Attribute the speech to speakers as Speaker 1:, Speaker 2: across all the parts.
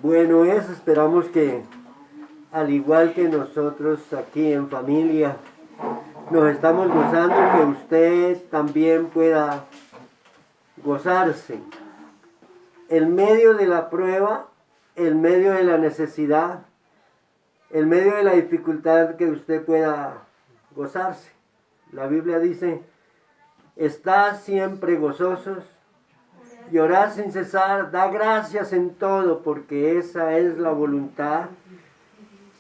Speaker 1: bueno es. Esperamos que, al igual que nosotros aquí en familia, nos estamos gozando, que usted también pueda gozarse. En medio de la prueba, en medio de la necesidad, en medio de la dificultad, que usted pueda gozarse. La Biblia dice: estad siempre gozosos y orad sin cesar, da gracias en todo, porque esa es la voluntad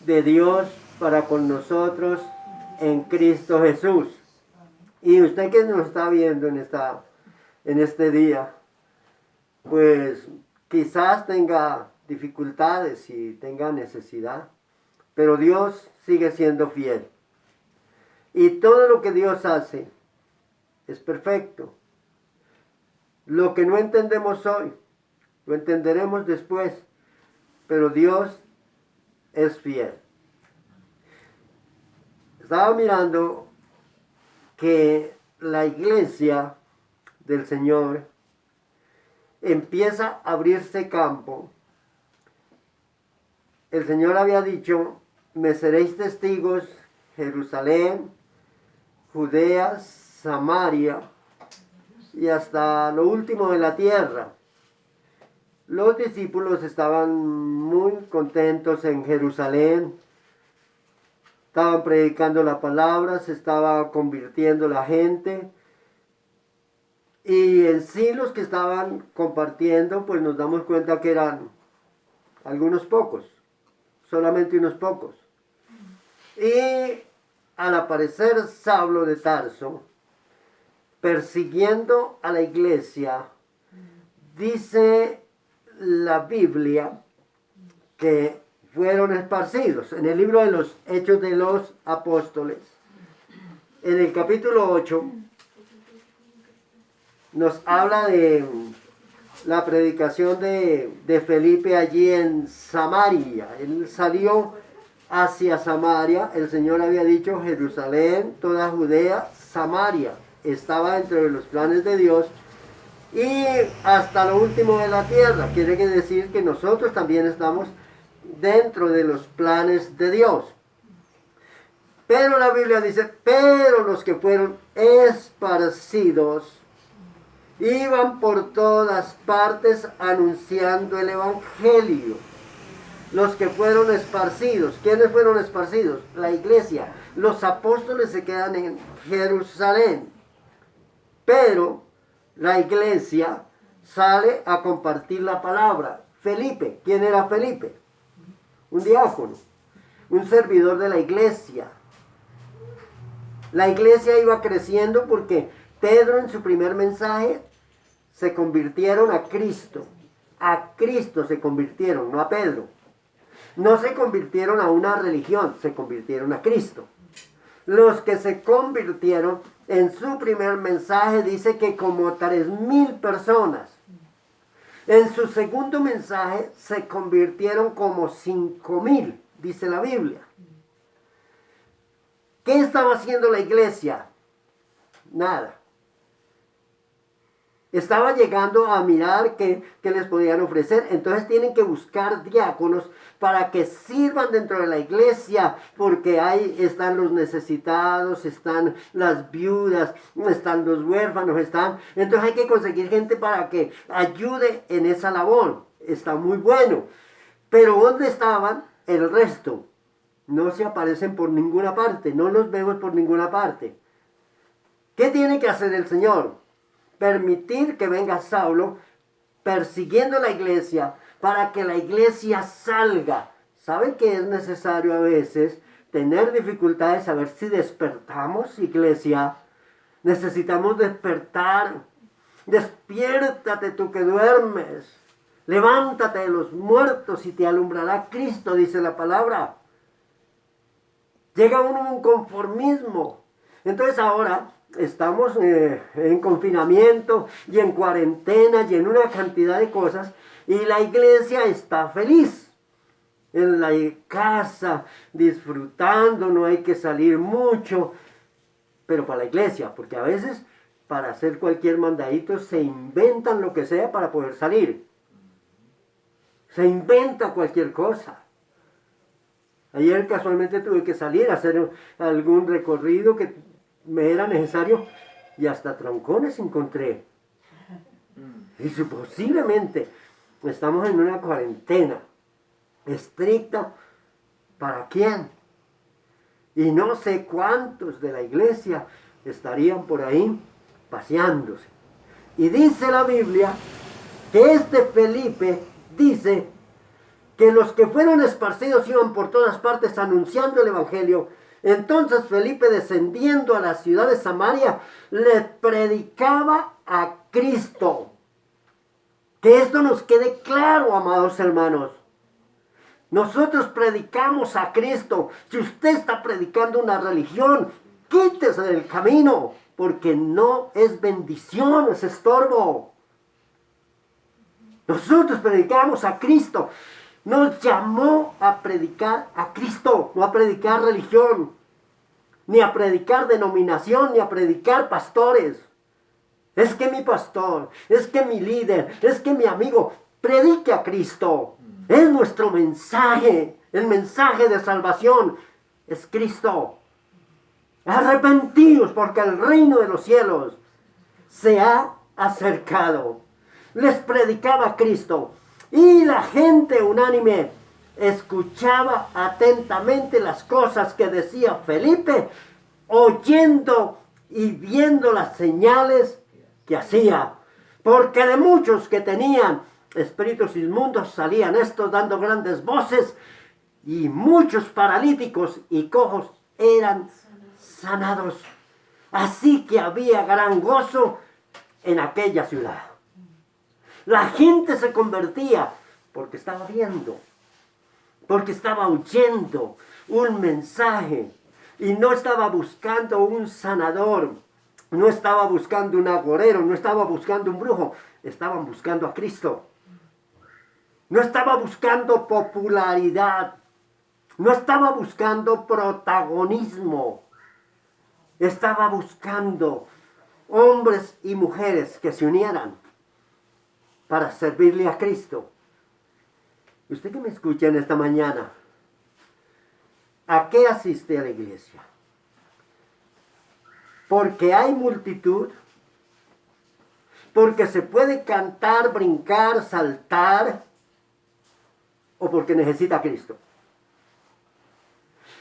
Speaker 1: de Dios para con nosotros en Cristo Jesús. Y usted que nos está viendo en este día, pues quizás tenga dificultades y tenga necesidad, pero Dios sigue siendo fiel. Y todo lo que Dios hace es perfecto. Lo que no entendemos hoy, lo entenderemos después, pero Dios es fiel. Estaba mirando que la iglesia del Señor empieza a abrirse campo. El Señor había dicho: me seréis testigos, Jerusalén, Judea, Samaria y hasta lo último de la tierra. Los discípulos estaban muy contentos en Jerusalén. Estaban predicando la palabra, se estaba convirtiendo la gente. Y en sí los que estaban compartiendo, pues nos damos cuenta que eran algunos pocos, solamente unos pocos. Y al aparecer Saulo de Tarso, persiguiendo a la iglesia, dice la Biblia que fueron esparcidos. En el libro de los Hechos de los Apóstoles, en el capítulo 8, nos habla de la predicación de Felipe allí en Samaria. Él salió hacia Samaria. El Señor había dicho: Jerusalén, toda Judea, Samaria. Estaba dentro de los planes de Dios. Y hasta lo último de la tierra. Quiere decir que nosotros también estamos dentro de los planes de Dios. Pero la Biblia dice: pero los que fueron esparcidos iban por todas partes anunciando el evangelio. Los que fueron esparcidos. ¿Quiénes fueron esparcidos? La iglesia. Los apóstoles se quedan en Jerusalén. Pero la iglesia sale a compartir la palabra. Felipe. ¿Quién era Felipe? Un diácono. Un servidor de la iglesia. La iglesia iba creciendo porque Pedro, en su primer mensaje, se convirtieron a Cristo. A Cristo se convirtieron, no a Pedro. No se convirtieron a una religión, se convirtieron a Cristo. Los que se convirtieron, en su primer mensaje dice que como 3,000 personas. En su segundo mensaje se convirtieron como 5,000, dice la Biblia. ¿Qué estaba haciendo la iglesia? Nada. Estaba llegando a mirar qué les podían ofrecer. Entonces tienen que buscar diáconos para que sirvan dentro de la iglesia, porque ahí están los necesitados, están las viudas, están los huérfanos, entonces hay que conseguir gente para que ayude en esa labor. Está muy bueno. Pero ¿dónde estaban el resto? No se aparecen por ninguna parte, no los vemos por ninguna parte. ¿Qué tiene que hacer el Señor? Permitir que venga Saulo persiguiendo la iglesia para que la iglesia salga. ¿Saben que es necesario a veces tener dificultades a ver si despertamos, iglesia? Necesitamos despertar. Despiértate tú que duermes. Levántate de los muertos y te alumbrará Cristo, dice la palabra. Llega uno a un conformismo. Entonces ahora estamos en confinamiento y en cuarentena y en una cantidad de cosas, y la iglesia está feliz en la casa, disfrutando, no hay que salir mucho, pero para la iglesia, porque a veces para hacer cualquier mandadito se inventan lo que sea para poder salir. Se inventa cualquier cosa. Ayer casualmente tuve que salir a hacer algún recorrido que me era necesario y hasta troncones encontré. Y posiblemente estamos en una cuarentena estricta. ¿Para quién? Y no sé cuántos de la iglesia estarían por ahí paseándose. Y dice la Biblia que este Felipe dice que los que fueron esparcidos iban por todas partes anunciando el evangelio. Entonces Felipe, descendiendo a la ciudad de Samaria, le predicaba a Cristo. Que esto nos quede claro, amados hermanos. Nosotros predicamos a Cristo. Si usted está predicando una religión, quítese del camino, porque no es bendición, es estorbo. Nosotros predicamos a Cristo. Nos llamó a predicar a Cristo, no a predicar religión, ni a predicar denominación, ni a predicar pastores. Es que mi pastor, es que mi líder, es que mi amigo, predique a Cristo. Es nuestro mensaje, el mensaje de salvación es Cristo. Arrepentidos porque el reino de los cielos se ha acercado. Les predicaba a Cristo. Y la gente unánime escuchaba atentamente las cosas que decía Felipe, oyendo y viendo las señales que hacía. Porque de muchos que tenían espíritus inmundos salían estos dando grandes voces, y muchos paralíticos y cojos eran sanados. Así que había gran gozo en aquella ciudad. La gente se convertía porque estaba viendo, porque estaba oyendo un mensaje y no estaba buscando un sanador, no estaba buscando un agorero, no estaba buscando un brujo, estaban buscando a Cristo. No estaba buscando popularidad, no estaba buscando protagonismo, estaba buscando hombres y mujeres que se unieran para servirle a Cristo. Usted que me escucha en esta mañana, ¿a qué asiste a la iglesia? Porque hay multitud, porque se puede cantar, brincar, saltar, o porque necesita a Cristo.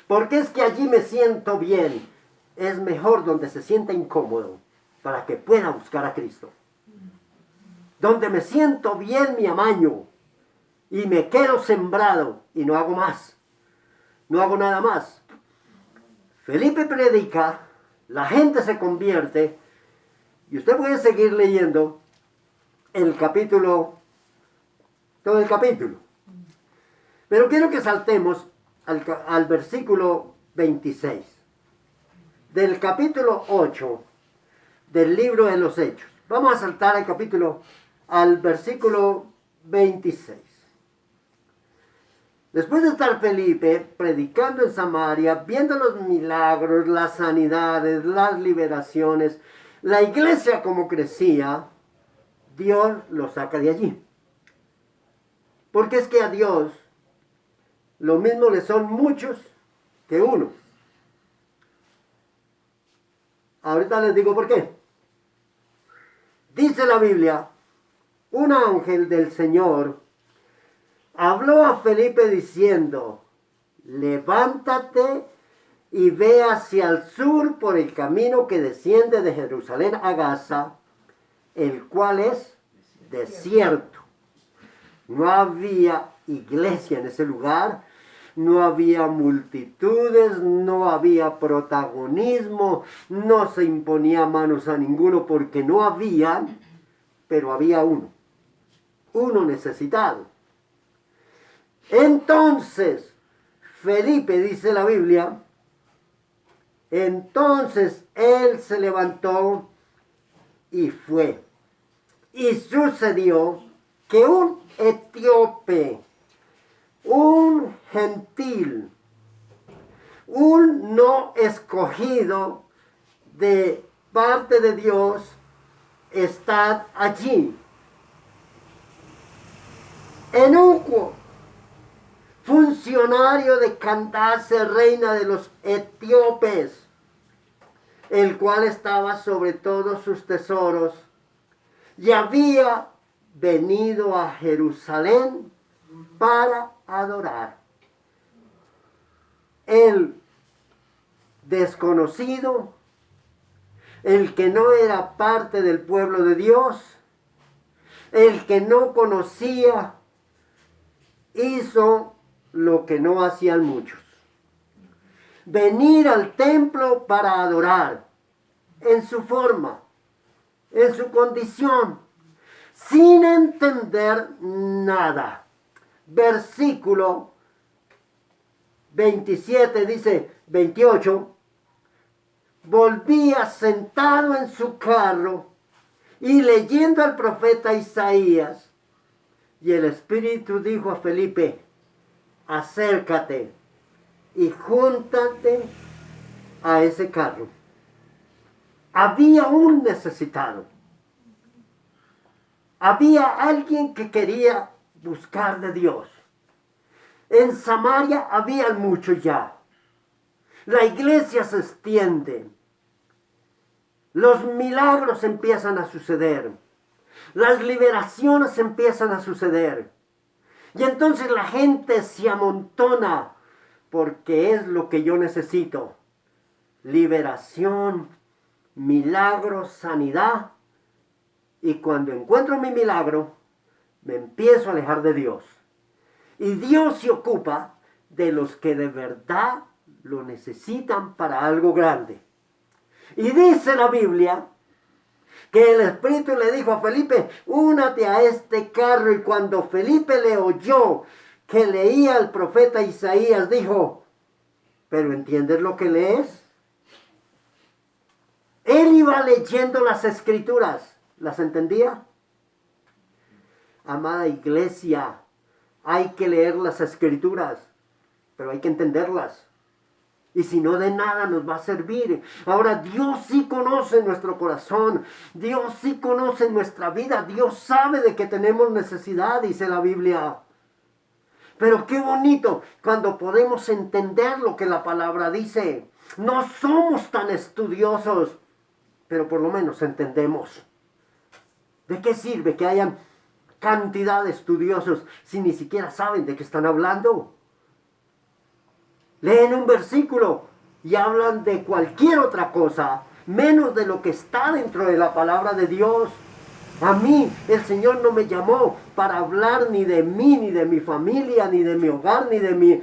Speaker 1: Porque es que allí me siento bien. Es mejor donde se sienta incómodo para que pueda buscar a Cristo. Donde me siento bien, mi amaño, y me quedo sembrado y no hago más. No hago nada más. Felipe predica, la gente se convierte, y usted puede seguir leyendo el capítulo, todo el capítulo. Pero quiero que saltemos al versículo 26 del capítulo 8 del libro de los Hechos. Vamos a saltar al versículo 26. Después de estar Felipe predicando en Samaria, viendo los milagros, las sanidades, las liberaciones, la iglesia como crecía, Dios lo saca de allí. Porque es que a Dios lo mismo le son muchos que uno. Ahorita les digo por qué. Dice la Biblia, un ángel del Señor habló a Felipe diciendo, levántate y ve hacia el sur por el camino que desciende de Jerusalén a Gaza, el cual es desierto. No había iglesia en ese lugar, no había multitudes, no había protagonismo, no se imponía manos a ninguno porque no había, pero había uno necesitado. Entonces, Felipe, dice la Biblia, entonces él se levantó y fue. Y sucedió que un etíope, un gentil, un no escogido de parte de Dios, está allí. Eunuco, funcionario de Candace, reina de los etíopes, el cual estaba sobre todos sus tesoros, y había venido a Jerusalén para adorar. El desconocido, el que no era parte del pueblo de Dios, el que no conocía, hizo lo que no hacían muchos: venir al templo para adorar en su forma, en su condición, sin entender nada. Versículo 27 dice, 28, volvía sentado en su carro y leyendo al profeta Isaías, y el Espíritu dijo a Felipe, acércate y júntate a ese carro. Había un necesitado. Había alguien que quería buscar de Dios. En Samaria había muchos ya. La iglesia se extiende. Los milagros empiezan a suceder. Las liberaciones empiezan a suceder. Y entonces la gente se amontona porque es lo que yo necesito. Liberación, milagro, sanidad. Y cuando encuentro mi milagro, me empiezo a alejar de Dios. Y Dios se ocupa de los que de verdad lo necesitan para algo grande. Y dice la Biblia que el Espíritu le dijo a Felipe, únate a este carro. Y cuando Felipe le oyó que leía el profeta Isaías, dijo, ¿pero entiendes lo que lees? Él iba leyendo las escrituras. ¿Las entendía? Amada iglesia, hay que leer las escrituras, pero hay que entenderlas. Y si no, de nada nos va a servir. Ahora, Dios sí conoce nuestro corazón. Dios sí conoce nuestra vida. Dios sabe de que tenemos necesidad, dice la Biblia. Pero qué bonito cuando podemos entender lo que la palabra dice. No somos tan estudiosos, pero por lo menos entendemos. ¿De qué sirve que hayan cantidad de estudiosos si ni siquiera saben de qué están hablando? Leen un versículo y hablan de cualquier otra cosa, menos de lo que está dentro de la palabra de Dios. A mí el Señor no me llamó para hablar ni de mí, ni de mi familia, ni de mi hogar, ni de mi...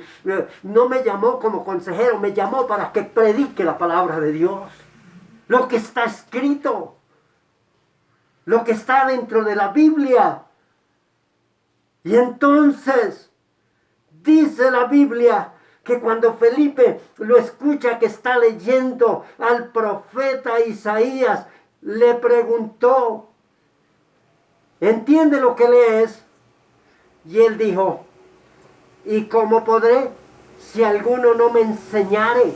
Speaker 1: No me llamó como consejero, me llamó para que predique la palabra de Dios. Lo que está escrito, lo que está dentro de la Biblia. Y entonces dice la Biblia que cuando Felipe lo escucha que está leyendo al profeta Isaías, le preguntó, ¿entiende lo que lees? Y él dijo, ¿y cómo podré si alguno no me enseñare?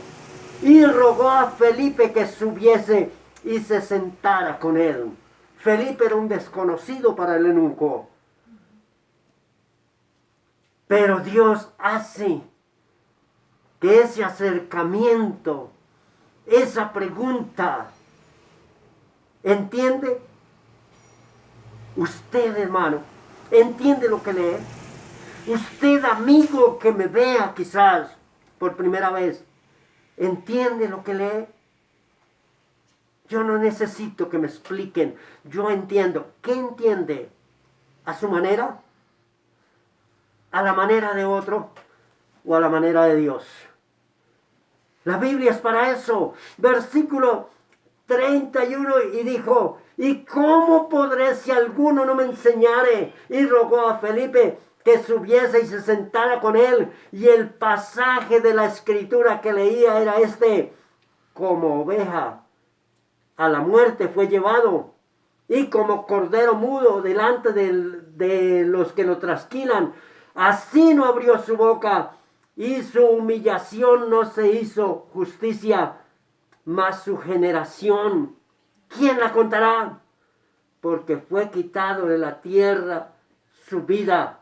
Speaker 1: Y rogó a Felipe que subiese y se sentara con él. Felipe era un desconocido para el eunuco. Pero Dios hace que ese acercamiento, esa pregunta, ¿entiende? Usted, hermano, ¿entiende lo que lee? Usted, amigo que me vea quizás por primera vez, ¿entiende lo que lee? Yo no necesito que me expliquen, yo entiendo. ¿Qué entiende? ¿A su manera? ¿A la manera de otro? ¿O a la manera de Dios? La Biblia es para eso. Versículo 31, y dijo, ¿y cómo podré si alguno no me enseñare? Y rogó a Felipe que subiese y se sentara con él. Y el pasaje de la escritura que leía era este: como oveja a la muerte fue llevado, y como cordero mudo delante de los que lo trasquilan, así no abrió su boca, y su humillación no se hizo justicia. Mas su generación, ¿quién la contará? Porque fue quitado de la tierra su vida.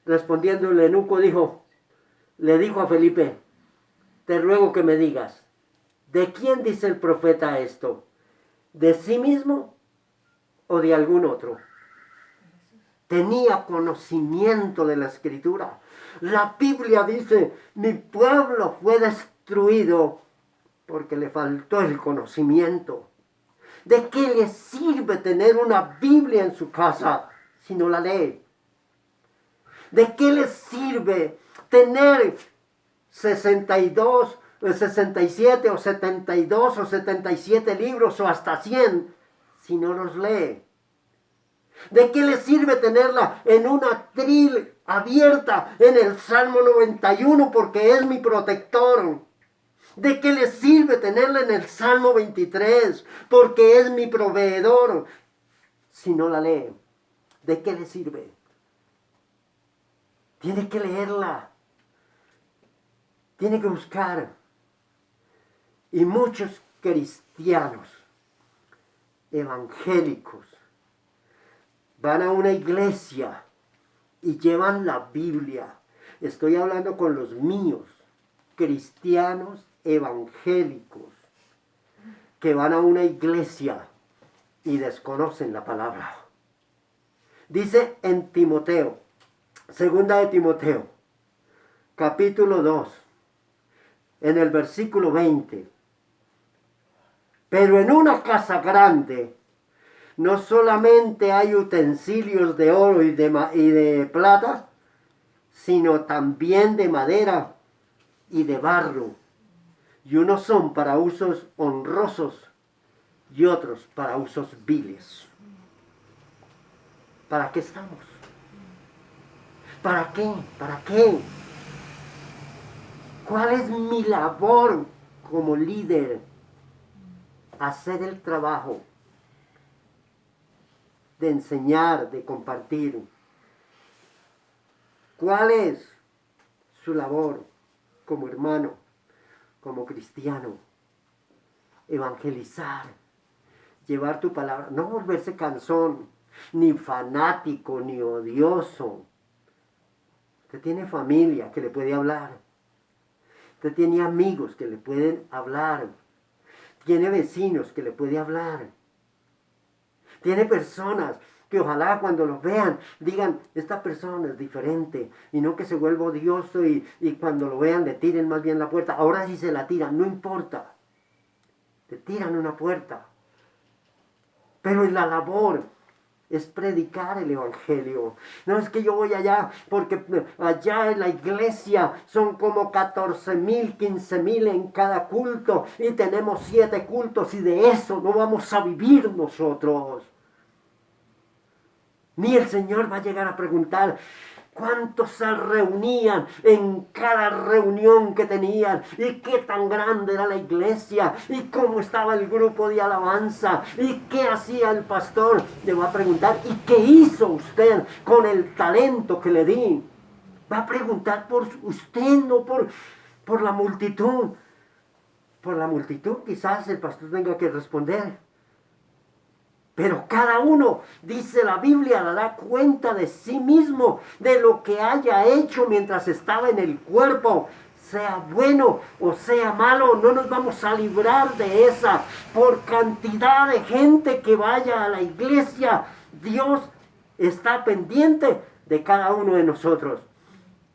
Speaker 1: Respondiendo el eunuco le dijo a Felipe, te ruego que me digas, ¿de quién dice el profeta esto? ¿De sí mismo o de algún otro? Tenía conocimiento de la Escritura. La Biblia dice, mi pueblo fue destruido porque le faltó el conocimiento. ¿De qué le sirve tener una Biblia en su casa si no la lee? ¿De qué le sirve tener 62, 67 o 72 o 77 libros o hasta 100 si no los lee? ¿De qué le sirve tenerla en una tril abierta en el Salmo 91 porque es mi protector? ¿De qué le sirve tenerla en el Salmo 23 porque es mi proveedor si no la lee? ¿De qué le sirve? Tiene que leerla. Tiene que buscar. Y muchos cristianos evangélicos van a una iglesia y llevan la Biblia. Estoy hablando con los míos, cristianos evangélicos, que van a una iglesia y desconocen la palabra. Dice en Timoteo, segunda de Timoteo, capítulo 2, en el versículo 20. Pero en una casa grande no solamente hay utensilios de oro y de plata, sino también de madera y de barro. Y unos son para usos honrosos y otros para usos viles. ¿Para qué estamos? ¿Para qué? ¿Para qué? ¿Cuál es mi labor como líder? Hacer el trabajo de enseñar, de compartir. ¿Cuál es su labor como hermano, como cristiano? Evangelizar, llevar tu palabra, no volverse cansón, ni fanático, ni odioso. Usted tiene familia que le puede hablar. Usted tiene amigos que le pueden hablar. Tiene vecinos que le puede hablar. Tiene personas que ojalá cuando los vean digan, esta persona es diferente, y no que se vuelva odioso y cuando lo vean le tiren más bien la puerta. Ahora sí se la tiran, no importa. Te tiran una puerta. Pero la labor es predicar el evangelio. No es que yo voy allá porque allá en la iglesia son como 14,000, 15,000 en cada culto y tenemos 7 cultos y de eso no vamos a vivir nosotros. Ni el Señor va a llegar a preguntar cuántos se reunían en cada reunión que tenían y qué tan grande era la iglesia y cómo estaba el grupo de alabanza y qué hacía el pastor. Le va a preguntar, ¿y qué hizo usted con el talento que le di? Va a preguntar por usted, no por la multitud. Por la multitud quizás el pastor tenga que responder. Pero cada uno, dice la Biblia, dará cuenta de sí mismo, de lo que haya hecho mientras estaba en el cuerpo. Sea bueno o sea malo, no nos vamos a librar de esa. Por cantidad de gente que vaya a la iglesia, Dios está pendiente de cada uno de nosotros.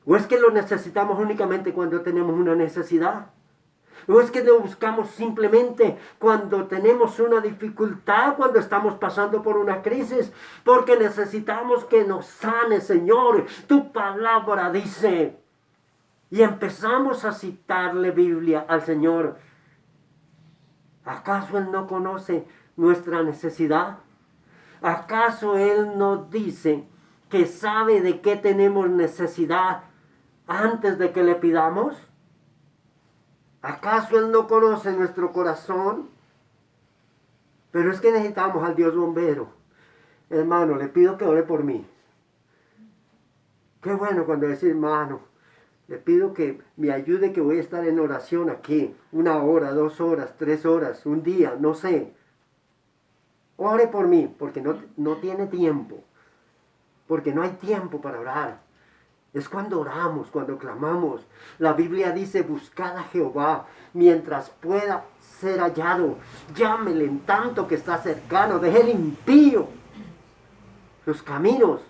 Speaker 1: ¿O es que lo necesitamos únicamente cuando tenemos una necesidad? ¿O es que lo buscamos simplemente cuando tenemos una dificultad, cuando estamos pasando por una crisis? Porque necesitamos que nos sane, Señor. Tu palabra dice. Y empezamos a citarle Biblia al Señor. ¿Acaso Él no conoce nuestra necesidad? ¿Acaso Él nos dice que sabe de qué tenemos necesidad antes de que le pidamos? ¿Acaso Él no conoce nuestro corazón? Pero es que necesitamos al Dios bombero. Hermano, le pido que ore por mí. Qué bueno cuando dice, hermano, le pido que me ayude, que voy a estar en oración aquí. 1 hora, 2 horas, 3 horas, un día, no sé. Ore por mí, porque no tiene tiempo. Porque no hay tiempo para orar. Es cuando oramos, cuando clamamos. La Biblia dice, buscad a Jehová mientras pueda ser hallado. Llámele en tanto que está cercano. Deje el impío sus caminos,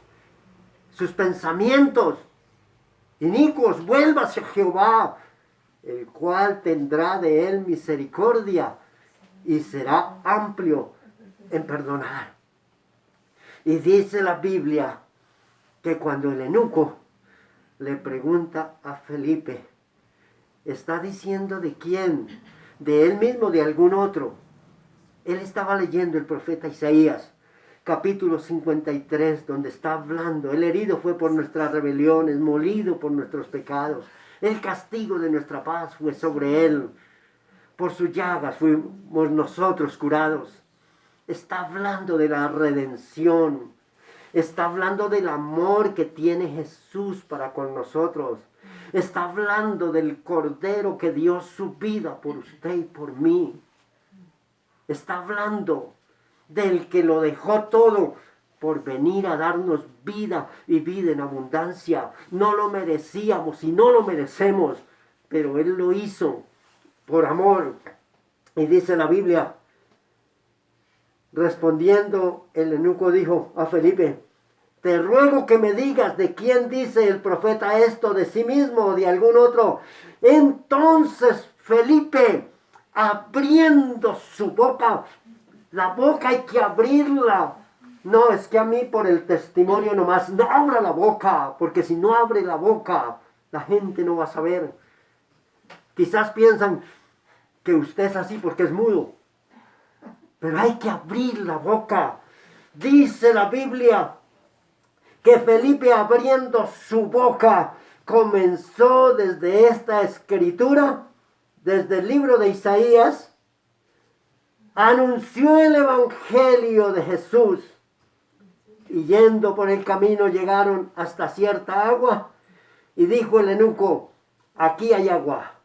Speaker 1: sus pensamientos inicuos. Vuélvase a Jehová, el cual tendrá de él misericordia y será amplio en perdonar. Y dice la Biblia que cuando el eunuco le pregunta a Felipe, ¿está diciendo de quién? ¿De él mismo o de algún otro? Él estaba leyendo el profeta Isaías, capítulo 53, donde está hablando: el herido fue por nuestras rebeliones, molido por nuestros pecados. El castigo de nuestra paz fue sobre él. Por sus llagas fuimos nosotros curados. Está hablando de la redención. Está hablando del amor que tiene Jesús para con nosotros. Está hablando del Cordero que dio su vida por usted y por mí. Está hablando del que lo dejó todo por venir a darnos vida y vida en abundancia. No lo merecíamos y no lo merecemos, pero Él lo hizo por amor. Y dice la Biblia, respondiendo, el eunuco dijo a Felipe: te ruego que me digas de quién dice el profeta esto, de sí mismo o de algún otro. Entonces Felipe, abriendo su boca, la boca hay que abrirla. No, es que a mí por el testimonio nomás, no abra la boca, porque si no abre la boca, la gente no va a saber. Quizás piensan que usted es así porque es mudo, pero hay que abrir la boca. Dice la Biblia que Felipe, abriendo su boca, comenzó desde esta escritura, desde el libro de Isaías, anunció el evangelio de Jesús. Y yendo por el camino llegaron hasta cierta agua, y dijo el eunuco: aquí hay agua,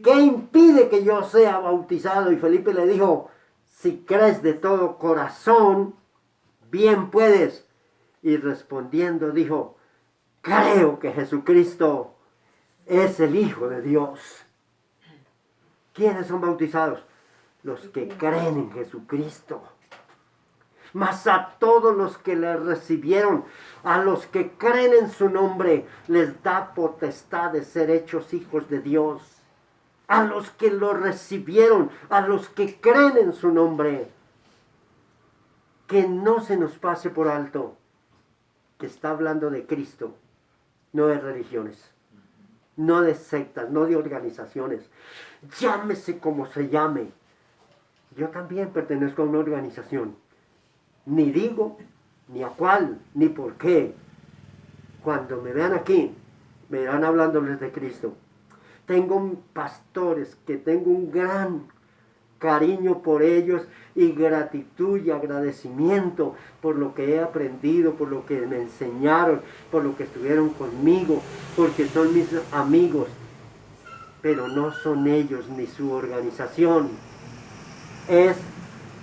Speaker 1: ¿qué impide que yo sea bautizado? Y Felipe le dijo: si crees de todo corazón, bien puedes. Y respondiendo dijo: creo que Jesucristo es el Hijo de Dios. ¿Quiénes son bautizados? Los que creen en Jesucristo. Mas a todos los que le recibieron, a los que creen en su nombre, les da potestad de ser hechos hijos de Dios. A los que lo recibieron, a los que creen en su nombre. Que no se nos pase por alto que está hablando de Cristo, no de religiones, no de sectas, no de organizaciones. Llámese como se llame. Yo también pertenezco a una organización. Ni digo ni a cuál, ni por qué. Cuando me vean aquí, me verán hablándoles de Cristo. Tengo pastores que tengo un gran cariño por ellos y gratitud y agradecimiento por lo que he aprendido, por lo que me enseñaron, por lo que estuvieron conmigo, porque son mis amigos, pero no son ellos ni su organización, es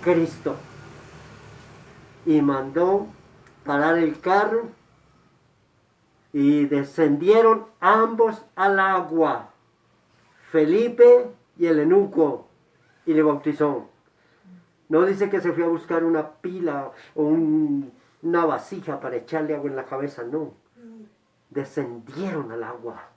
Speaker 1: Cristo. Y mandó parar el carro y descendieron ambos al agua, Felipe y el eunuco, y le bautizó. No dice que se fue a buscar una pila o una vasija para echarle agua en la cabeza, no. Descendieron al agua.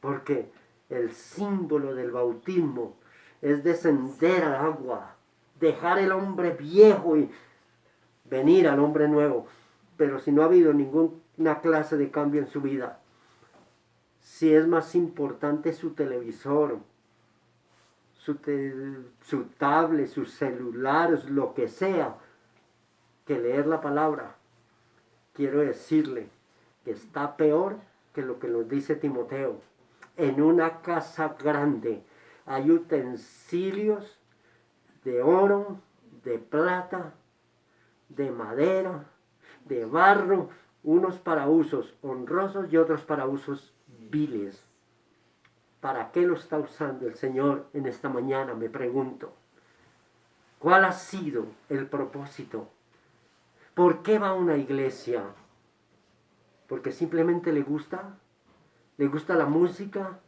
Speaker 1: Porque el símbolo del bautismo es descender al agua, dejar el hombre viejo y venir al hombre nuevo. Pero si no ha habido ninguna clase de cambio en su vida, si es más importante su televisor, su tablet, sus celulares, lo que sea, que leer la palabra, quiero decirle que está peor que lo que nos dice Timoteo. En una casa grande hay utensilios de oro, de plata, de madera, de barro, unos para usos honrosos y otros para usos viles. ¿Para qué lo está usando el Señor en esta mañana? Me pregunto. ¿Cuál ha sido el propósito? ¿Por qué va a una iglesia? porque simplemente le gusta la música,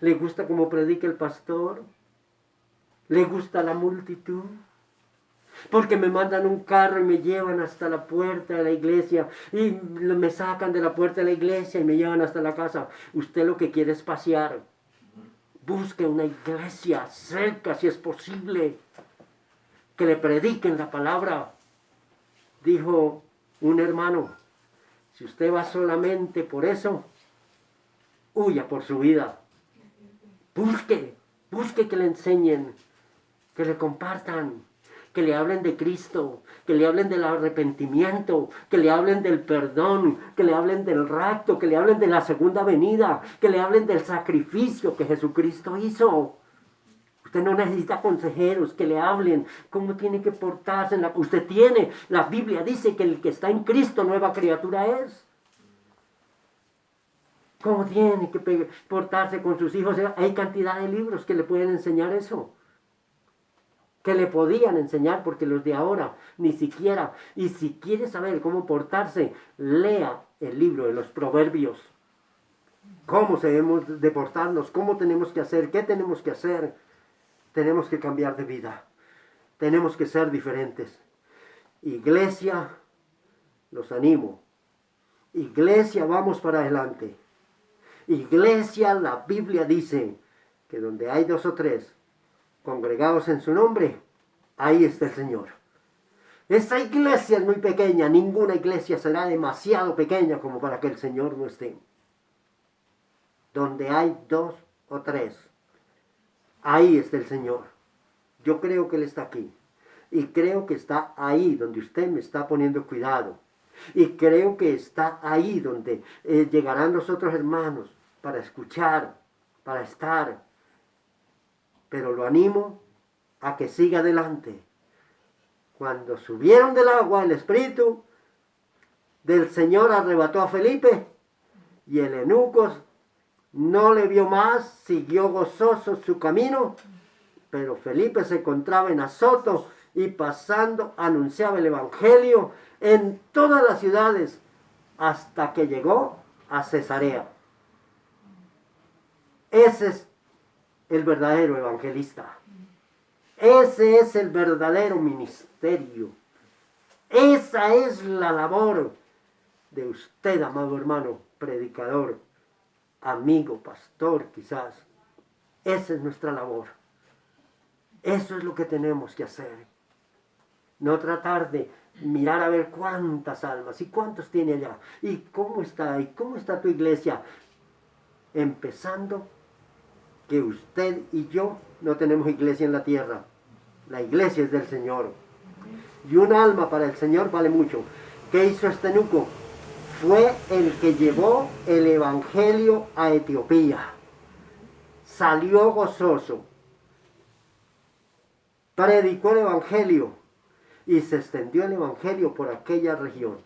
Speaker 1: le gusta cómo predica el pastor, le gusta la multitud, porque me mandan un carro y me llevan hasta la puerta de la iglesia y me sacan de la puerta de la iglesia y me llevan hasta la casa. Usted lo que quiere es pasear. Busque una iglesia cerca, si es posible, que le prediquen la palabra. Dijo un hermano, si usted va solamente por eso, huya por su vida. Busque que le enseñen, que le compartan, que le hablen de Cristo, que le hablen del arrepentimiento, que le hablen del perdón, que le hablen del rapto, que le hablen de la segunda venida, que le hablen del sacrificio que Jesucristo hizo. Usted no necesita consejeros que le hablen cómo tiene que portarse. Usted tiene, la Biblia dice que el que está en Cristo nueva criatura es. ¿Cómo tiene que portarse con sus hijos? Hay cantidad de libros que le pueden enseñar eso. Que le podían enseñar, porque los de ahora ni siquiera. Y si quiere saber cómo portarse, lea el libro de los Proverbios. Cómo debemos de portarnos, cómo tenemos que hacer, qué tenemos que hacer. Tenemos que cambiar de vida. Tenemos que ser diferentes. Iglesia, los animo. Iglesia, vamos para adelante. Iglesia, la Biblia dice que donde hay 2 o 3 congregados en su nombre, ahí está el Señor. Esa iglesia es muy pequeña, ninguna iglesia será demasiado pequeña como para que el Señor no esté. Donde hay 2 o 3, ahí está el Señor. Yo creo que Él está aquí. Y creo que está ahí donde usted me está poniendo cuidado. Y creo que está ahí donde llegarán los otros hermanos para escuchar, para estar. Pero lo animo a que siga adelante. Cuando subieron del agua, el Espíritu del Señor arrebató a Felipe y el eunuco no le vio más, siguió gozoso su camino, pero Felipe se encontraba en Azoto y pasando anunciaba el Evangelio en todas las ciudades hasta que llegó a Cesarea. Ese es el verdadero evangelista. Ese es el verdadero ministerio. Esa es la labor de usted, amado hermano, predicador, amigo, pastor, quizás. Esa es nuestra labor. Eso es lo que tenemos que hacer. No tratar de mirar a ver cuántas almas y cuántos tiene allá. Y cómo está tu iglesia. Empezando que usted y yo no tenemos iglesia en la tierra. La iglesia es del Señor. Y un alma para el Señor vale mucho. ¿Qué hizo este eunuco? Fue el que llevó el evangelio a Etiopía. Salió gozoso. Predicó el evangelio. Y se extendió el evangelio por aquella región.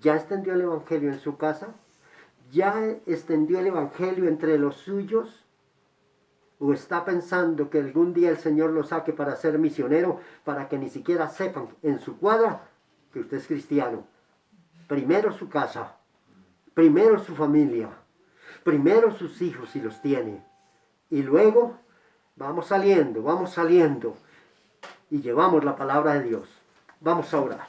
Speaker 1: ¿Ya extendió el evangelio en su casa? ¿Ya extendió el evangelio entre los suyos? ¿O está pensando que algún día el Señor lo saque para ser misionero, para que ni siquiera sepan en su cuadra que usted es cristiano? Primero su casa, primero su familia, primero sus hijos si los tiene. Y luego vamos saliendo y llevamos la palabra de Dios. Vamos a orar.